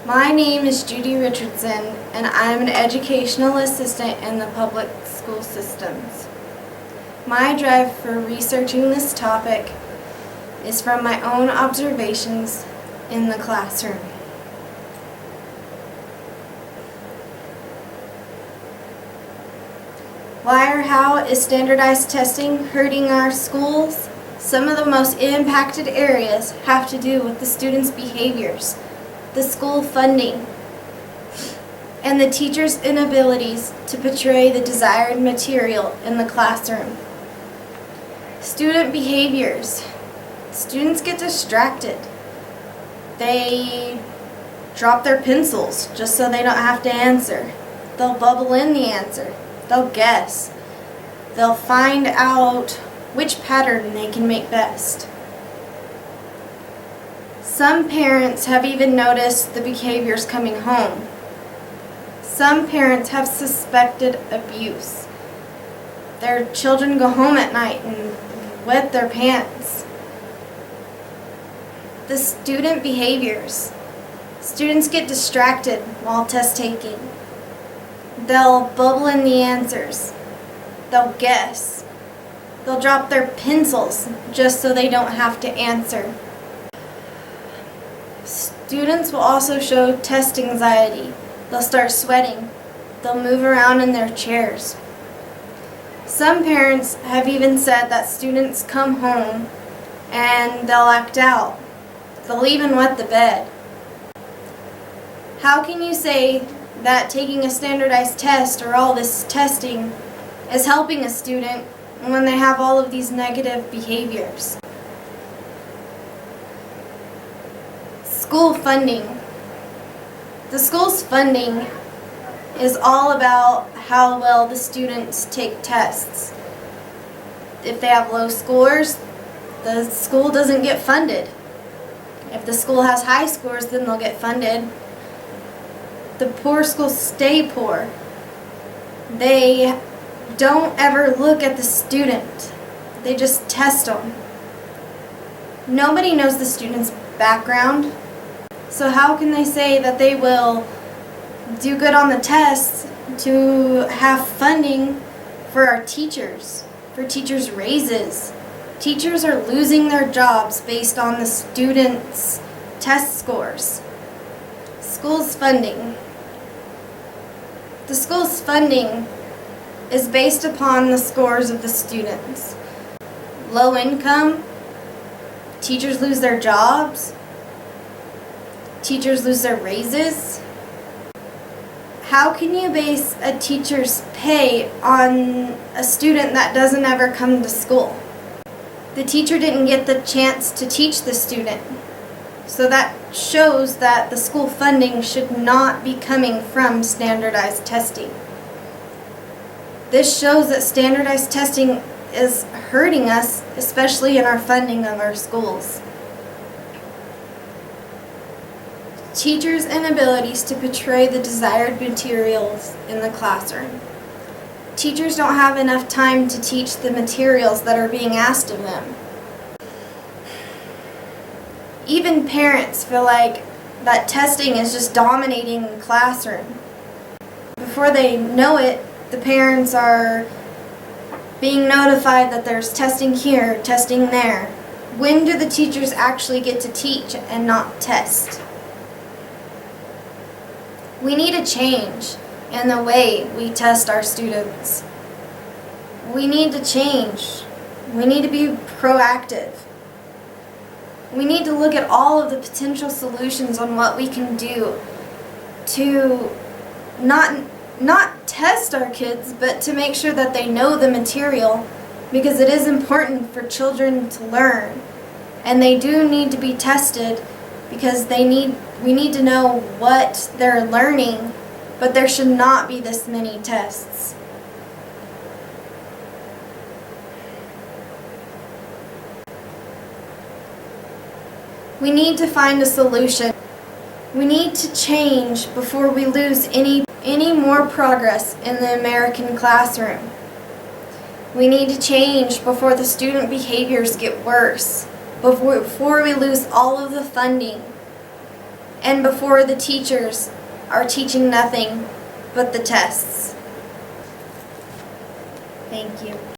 My name is Judy Richardson, and I am an educational assistant in the public school systems. My drive for researching this topic is from my own observations in the classroom. Why or how is standardized testing hurting our schools? Some of the most impacted areas have to do with the students' behaviors, the school funding, and the teachers' inabilities to portray the desired material in the classroom. Student behaviors. Students get distracted. They drop their pencils just so they don't have to answer. They'll bubble in the answer. They'll guess. They'll find out which pattern they can make best. Some parents have even noticed the behaviors coming home. Some parents have suspected abuse. Their children go home at night and wet their pants. The student behaviors. Students get distracted while test taking. They'll bubble in the answers. They'll guess. They'll drop their pencils just so they don't have to answer. Students will also show test anxiety. They'll start sweating. They'll move around in their chairs. Some parents have even said that students come home and they'll act out. They'll even wet the bed. How can you say that taking a standardized test or all this testing is helping a student when they have all of these negative behaviors? School funding. The school's funding is all about how well the students take tests. If they have low scores, the school doesn't get funded. If the school has high scores, then they'll get funded. The poor schools stay poor. They don't ever look at the student. They just test them. Nobody knows the student's background. So how can they say that they will do good on the tests to have funding for our teachers, for teachers' raises? Teachers are losing their jobs based on the students' test scores. School's funding. The school's funding is based upon the scores of the students. Low income, teachers lose their jobs, teachers lose their raises. How can you base a teacher's pay on a student that doesn't ever come to school? The teacher didn't get the chance to teach the student. So that shows that the school funding should not be coming from standardized testing. This shows that standardized testing is hurting us, especially in our funding of our schools. Teachers' inabilities to portray the desired materials in the classroom. Teachers don't have enough time to teach the materials that are being asked of them. Even parents feel like that testing is just dominating the classroom. Before they know it, the parents are being notified that there's testing here, testing there. When do the teachers actually get to teach and not test? We need a change in the way we test our students. We need to change. We need to be proactive. We need to look at all of the potential solutions on what we can do to not test our kids, but to make sure that they know the material, because it is important for children to learn. And they do need to be tested because we need to know what they're learning, but there should not be this many tests. We need to find a solution. We need to change before we lose any more progress in the American classroom. We need to change before the student behaviors get worse, before we lose all of the funding. and before the teachers are teaching nothing but the tests. Thank you.